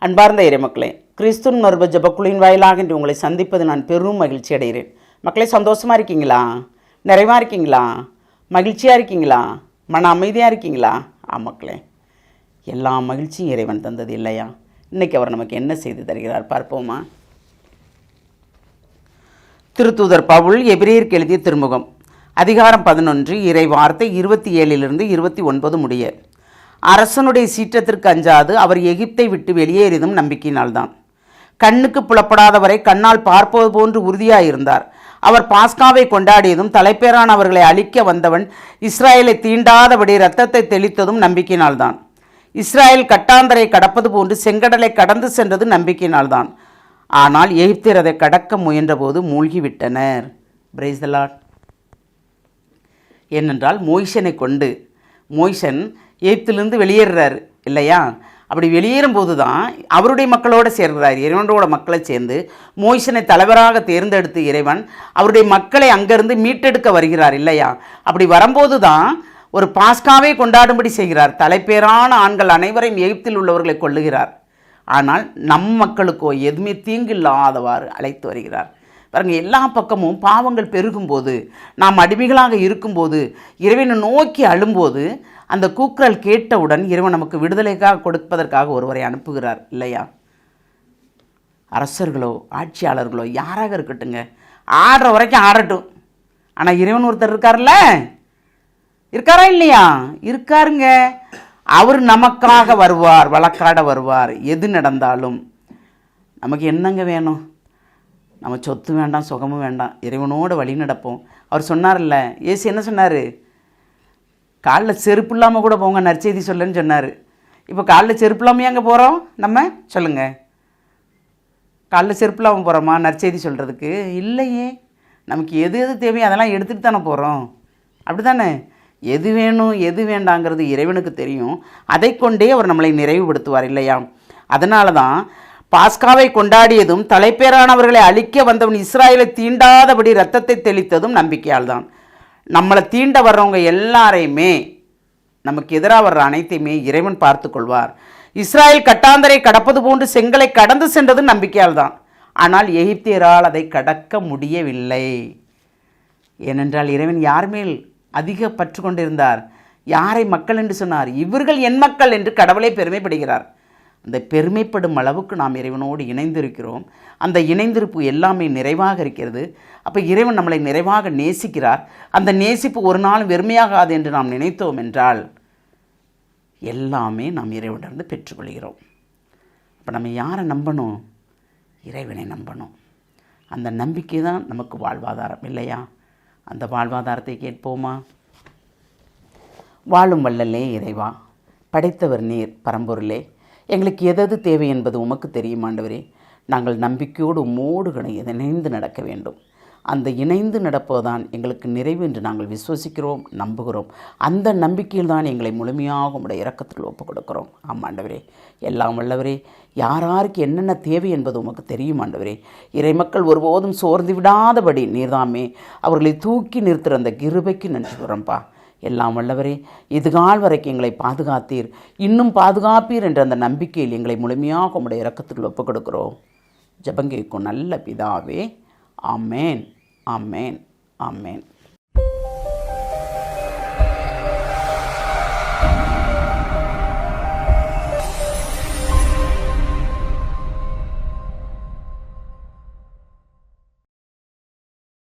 அன்பார்ந்த இறைமக்களே, கிறிஸ்துவின் மறுப ஜபக்குழுவின் வாயிலாக இன்று உங்களை சந்திப்பது நான் பெரும் மகிழ்ச்சி அடைகிறேன். மக்களே, சந்தோஷமாக இருக்கீங்களா? நிறைவாக இருக்கீங்களா? மகிழ்ச்சியாக இருக்கீங்களா? மன அமைதியாக இருக்கீங்களா? மக்களே, எல்லா மகிழ்ச்சியும் இறைவன் தந்தது இல்லையா? இன்றைக்கி அவர் நமக்கு என்ன செய்து தருகிறார் பார்ப்போமா? திருத்தூதர் பவுல் எபிரேயருக்கு எழுதிய திருமுகம், அதிகாரம் 11, இறை வார்த்தை 27 29 முடிய. அரசனுடைய சீற்றத்திற்கு அஞ்சாது அவர் எகிப்தை விட்டு வெளியேறியதும் நம்பிக்கையினால்தான். கண்ணுக்கு புலப்படாதவரை கண்ணால் பார்ப்பது போன்று உறுதியாயிருந்தார். அவர் பாஸ்காவை கொண்டாடியதும் தலைப்பேரான அவர்களை அழிக்க வந்தவன் இஸ்ராயலை தீண்டாதபடி இரத்தத்தை தெளித்ததும் நம்பிக்கையினால்தான். இஸ்ராயல் கட்டாந்தரை கடப்பது போன்று செங்கடலை கடந்து சென்றது நம்பிக்கையினால்தான். ஆனால் எகிப்தியர் அதை கடக்க முயன்றபோது மூழ்கிவிட்டனர். Praise the Lord. ஏனென்றால் மோய்சன் எகிப்திலிருந்து வெளியேறாரு இல்லையா? அப்படி வெளியேறும்போது தான் அவருடைய மக்களோடு சேர்கிறார். இறைவனோட மக்களை சேர்ந்து மோய்சனை தலைவராக தேர்ந்தெடுத்து இறைவன் அவருடைய மக்களை அங்கிருந்து மீட்டெடுக்க வருகிறார் இல்லையா? அப்படி வரும்போது தான் ஒரு பாஸ்காவை கொண்டாடும்படி செய்கிறார். தலைப்பேரான ஆண்கள் அனைவரையும் எகிப்தில் உள்ளவர்களை கொள்ளுகிறார். ஆனால் நம் மக்களுக்கோ எதுவுமே தீங்கு இல்லாதவாறு அழைத்து வருகிறார். பாருங்கள், எல்லா பக்கமும் பாவங்கள் பெருகும்போது, நாம் அடிமைகளாக இருக்கும்போது, இறைவனை நோக்கி அழும்போது, அந்த கூக்குரல் கேட்டவுடன் இறைவன் நமக்கு விடுதலைக்காக கொடுப்பதற்காக ஒருவரை அனுப்புகிறார் இல்லையா? அரசர்களோ ஆட்சியாளர்களோ யாராக இருக்கட்டுங்க, ஆடுற வரைக்கும் ஆடட்டும். ஆனால் இறைவன் ஒருத்தர் இருக்கார்ல, இருக்காரா இல்லையா? இருக்காருங்க. அவர் நமக்காக வருவார், வழக்காட வருவார். எது நடந்தாலும் நமக்கு என்னங்க வேணும்? நம்ம சொத்து வேண்டாம், சுகமும் வேண்டாம், இறைவனோடு வழி நடப்போம். அவர் சொன்னார்ல, ஏசு என்ன சொன்னார்? காலில் செருப்பு இல்லாமல் கூட போங்க நற்செய்தி சொல்லுன்னு சொன்னார். இப்போ காலில் செருப்பு இல்லாமல் அங்கே போகிறோம் நம்ம? சொல்லுங்கள், காலில் செருப்பு இல்லாமல் போகிறோமா நற்செய்தி சொல்கிறதுக்கு? இல்லையே. நமக்கு எது எது தேவையோ அதெல்லாம் எடுத்துகிட்டு தானே போகிறோம். அப்படி தானே? எது வேணும் எது வேண்டாங்கிறது இறைவனுக்கு தெரியும். அதை கொண்டே அவர் நம்மளை நிறைவுபடுத்துவார் இல்லையா? அதனால தான் பாஸ்காவை கொண்டாடியதும் தலைப்பேரானவர்களை அழிக்க வந்தவன் இஸ்ராயலை தீண்டாதபடி இரத்தத்தை தெளித்ததும் நம்பிக்கையால் தான். நம்மளை தீண்ட வர்றவங்க எல்லாரையுமே, நமக்கு எதிராக வர்ற அனைத்தையுமே இறைவன் பார்த்து கொள்வார். இஸ்ராயல் கட்டாந்தரை கடப்பது போன்று செங்கலை கடந்து சென்றது நம்பிக்கையால் தான். ஆனால் எகிப்தியரால் அதை கடக்க முடியவில்லை. ஏனென்றால் இறைவன் யார் மேல் அதிக பற்று கொண்டிருந்தார்? யாரை மக்கள் என்று சொன்னார்? இவர்கள் என் மக்கள் என்று கடவுளை பெருமைப்படுகிறார். அந்த பெருமைப்படும் அளவுக்கு நாம் இறைவனோடு இணைந்திருக்கிறோம். அந்த இணைந்திருப்பு எல்லாமே நிறைவாக இருக்கிறது. அப்போ இறைவன் நம்மளை நிறைவாக நேசிக்கிறார். அந்த நேசிப்பு ஒரு நாளும் வெறுமையாகாது என்று நாம் நினைத்தோம் என்றால் எல்லாமே நாம் இறைவனிடமிருந்து பெற்றுக்கொள்கிறோம். அப்போ நம்ம யாரை நம்பணும்? இறைவனை நம்பணும். அந்த நம்பிக்கை தான் நமக்கு வாழ்வாதாரம் இல்லையா? அந்த வாழ்வாதாரத்தை கேட்போமா? வாழும் வள்ளலே இறைவா, படைத்தவர் நீர், பரம்பொருளே, எங்களுக்கு எதது தேவை என்பது உமக்கு தெரியும் ஆண்டவரே. நாங்கள் நம்பிக்கையோடு உம்மோடு இணைந்து நடக்க வேண்டும். அந்த இணைந்து நடப்பதுதான் எங்களுக்கு நிறைவு என்று நாங்கள் விசுவசிக்கிறோம், நம்புகிறோம். அந்த நம்பிக்கையில் தான் எங்களை முழுமையாக உம்முடைய இரக்கத்தில் ஒப்புக் கொடுக்கிறோம். ஆமாண்டவரே, எல்லாம் வல்லவரே, யாராருக்கு என்னென்ன தேவை என்பது உமக்கு தெரியும் ஆண்டவரே. இறைமக்கள் ஒருபோதும் சோர்ந்து விடாதபடி நீர்தாமே அவர்களை தூக்கி நிறுத்துகிற அந்த கிருபைக்கு நன்றி கூறம்பா. எல்லாம் வல்லவரே, இதுகால் வரைக்கும் எங்களை பாதுகாத்தீர், இன்னும் பாதுகாப்பீர் என்ற அந்த நம்பிக்கையில் எங்களை முழுமையாக உம்முடைய இரக்கத்தில் ஒப்புக் கொடுக்கிறோம். ஜெபங்கேக்கும் நல்ல பிதாவே. ஆமேன், ஆமேன், ஆமேன்.